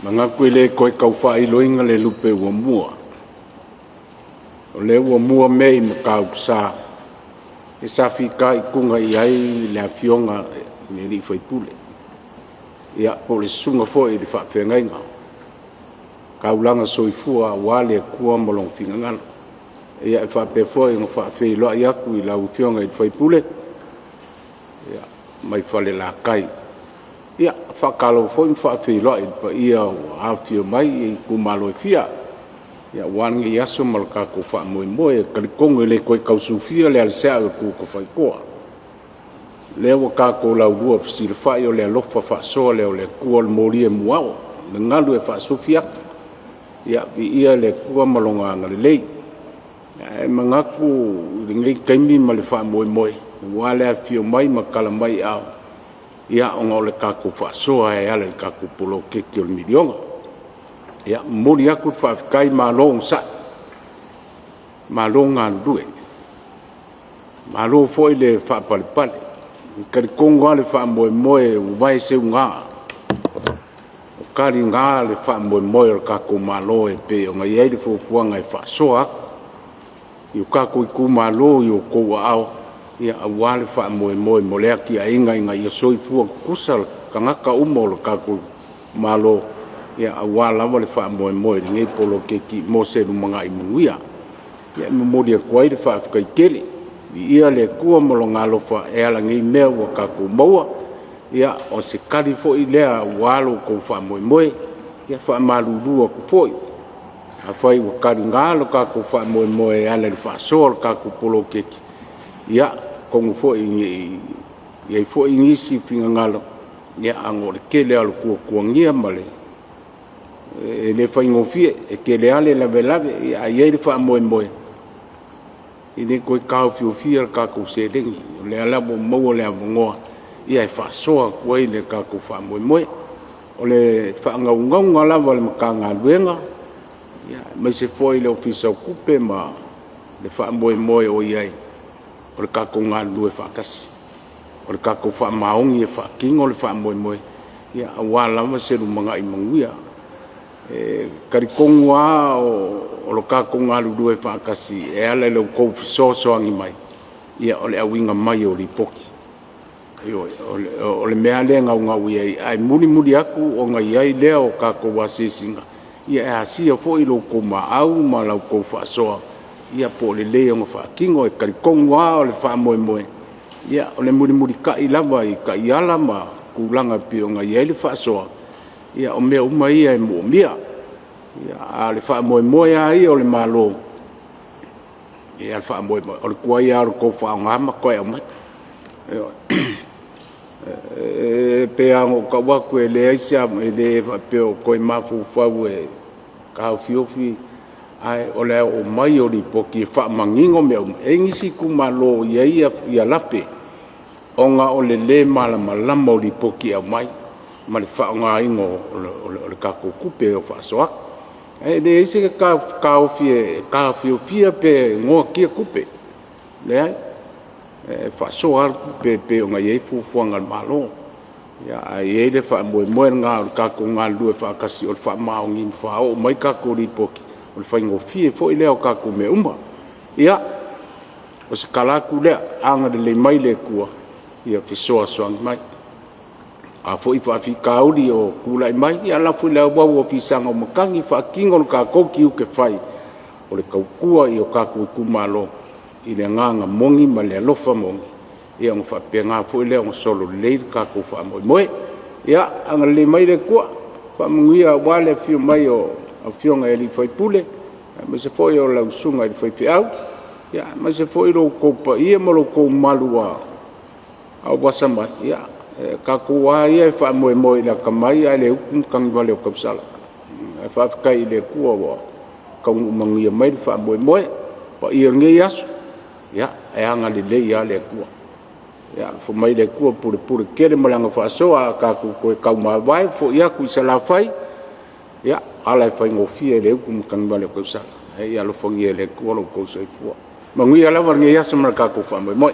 Mga kuile koe kau whai loinga le lupe ua mua. O le ua mua mei ma kau sa. E sa whika I kunga I ai le awhionga le li whaipule. Ia po le sunga fo I le whawhengainga. Kaulanga soifua wale a kua molong whingangana. Ia e whapefo I ngā whawhei loa I aku I lau whionga I le whaipule. Ia mai whale la kai. Ia whakalo fo I whawhei loa I pa ia o hawhio mai I kumalo I fia. Ia wangi I aso malaka ko wha moe moe. Karikongo le koe kausufia le alsea o kuko whaikoa. Le wa kako lau rua fisir whai o le alofa whaasoa le o le kua le mori e muao. Le ngalu e whaasofia. Ia vi ia le kua malonga ngale lei. E mangaku ringai kaimi ma le wha moe moe. Wale a fio mai ma kala mai au. Ia onga o le kako whaasoa e ale le kako polo keki o le milionga. Ia mori aku whaafikai ma long sa. Ma long ngā rue. Ma lo foi le whaapale pale. Kari kongo le wha moe moe uwai se ngā. O kari ngā le wha moe moe o kako malo e pe o ngai eide fuafuanga e whaasoa. I o kako I kumalo I o koua au. Ia awale wha moe moe molea ki a inga inga I o soifua kusal kangaka umo lo kako malo. Ia awala wale wha moe moe ngei polo keki mo se rumanga I munguia. Ia memori a kuai le wha afika I kele. Ia le kua molo ngalofa e ala ngei mea wa kako maua. Ia o se kari fo I lea walo ko wha moe moe. Ia wha marurua ko foi. A whai wa kari ngalo kako wha moe moe e ala le wha soa kako polo keki. Ia kongu fo I ngei. Ia fo I ngisi finga ngalo. Ia ango le kele alo kua kuangia male. E le whaingofie e kele ale lave lave. Ia iei le wha moe moe. I ne koe kau fiofia kako se rengi. Le alabo maua le avongoa. Ia e whaasoa kua I le kako wha moe moe. O le whaangaungaunga lava le makanga luenga. Ia mai se foi le ofisa o kupe ma le wha moe moe o iai. O le kako ngā lue whaakasi. O le kako wha maongi e whaakingo le wha moe moe. Ia awalama se rumanga I manguia. Karikongu a o lo kako ngā lue whaakasi e ala le kou fisoso angi mai. Ia o le awinga mai o li poki. O le mea lea ngau ngau iai. Ai muri muri aku o ngai iai lea o kako wasesinga. Ia e asia fo I lo kou maau ma lau kou whaasoa. Ia po le lea ngā whaakingo e karikongu a o le wha moe moe. Ia o le muri muri ka I lava I ka I ala ma kulanga pi o ngai iai le whaasoa. Ia o mea uma ia e mua mia. Ia a le wha moe moe a ia o le malo. Ia le wha moe moe. O le kua ia o le kou wha ngama koe au mai. Pe ango ka waku e le aisa e le peo koe mafu whau e kau fiofi. Ai o le o mai o li poki e wha mangingo mea uma. E ngisi ku malo ia ia lape. O nga o le le malama lama o li poki au mai. Ma le wha ngā ingo o le kako kupe o wha soa. E le isi ke kau fiofia pe ngoa kia kupe. Le ai. Wha soa pe o ngā iei fufuanga malo. Ia iei le wha moe moe ngā o le kako ngā lue wha kasi o le wha maongi wha o mai kako li poki. O le wha ingo fie fo I leo kako me uma. Ia. O se kalaku lea anga le mai le kua. Ia fisoa soang mai. A fo I whaafi kauri o kulai mai. Ia la fo I lea wau o pisanga o makangi wha kingo no kako ki uke whai. O le kaukua I o kako I kumalo. I le nganga mongi ma le alofa mongi. Ia ngā whapea ngā fo I lea ngā solo leir kako wha moe moe. Ia anga le mai le kua. Wha munguia wale fio mai o fionga e li whaipule. Ma se fo I o lau sunga I whaipi au. Ia ma se fo I ro koupa ia ma lo kou malua. Au wasa mai. Ia kako wa ia e wha moe moe la kamai ai le hukum kangi wale o kausala. E whaafikai I le kua wa. Kaungu manguia mai le wha moe moe. Pa ia ngei asu. Ia e anga le le ia le kua. Ia fo mai le kua pure kere malanga wha soa kako koe kau mawai. Fo ia kui sa la whai. Ia ala e whai ngofia le hukum kangi wale o kausala. Ia lo whangia le kua lo kausai fua. Manguia la warngia asu mara kako wha moe moe.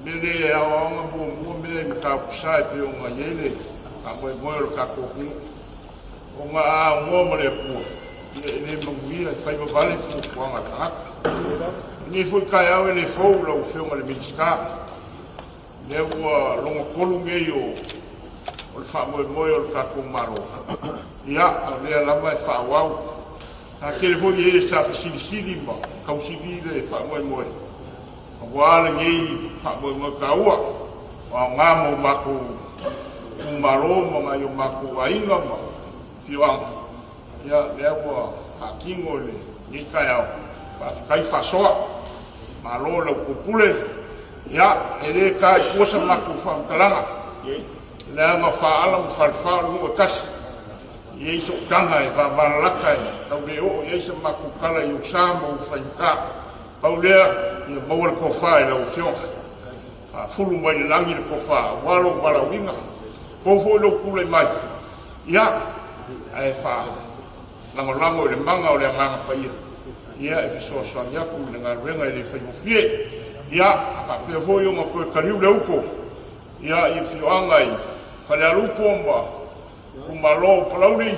Mele aonga mua mele ka kusai pe o nga yele ka mo ka ko o nga ngo mo le ku le manguia fai ba vale fu nga ka ni fu ka ya le fo lo fe nga le minska le wa longo kolu ngeyo o fa mo o ka ko maro ya le la mai fa wa a ke le fu ye sa sili ma ka sili le fa mo wala ngi pa mo kaua wa ngamo maku umaro mo ngayo maku ainga ma fiwa ya lewa hakingo le ni kaya pa kai fasoa malo lo kupule ya ele ka kosa maku fa kalanga la ma fa ala mo falfa no kas yeso kanga e va laka e no veo yeso maku kala yo samo fa ka Paulea, ia maua le kofa e lau fionga. Fulu mai le langi le kofa, walo wala winga. Fofo e lau kule mai. Ia, e wha lango le manga o le manga paia. Ia, e fisoa soangi aku le ngā ruenga e le whaimofie. Ia, a pia fo i o koe kariu le uko. Ia, i fioanga i whale alupo ma umalo palauri.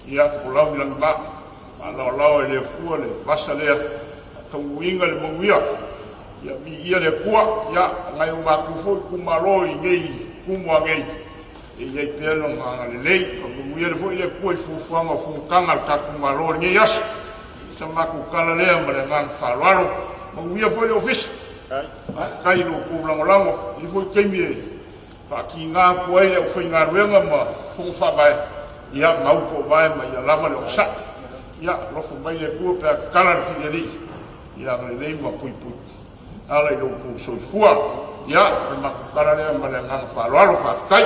Ia, fulau i langi ma. Lao e le kua le basa lea. Ka uinga le mawia ya mi ia le kua ya ngai o maku fo ku malo i ngei ku mo ngei e ia pelo nga le lei fo ku ia le fo ia ku fu fanga fu kanga ka ku malo ngei as sa maku kala le ma le ngan fa lalo mawia fo le office kai lo ku lango i fo kemi fa ki nga ku e o fo nga ruenga ma fu fa bai ia mau ko bai ma ia lama le osa ia lo fo bai le ku pe kala le fili ia le lei ma pui pui ala i lo ku so fua ia ma kala le ma le ngang fa lo fa kai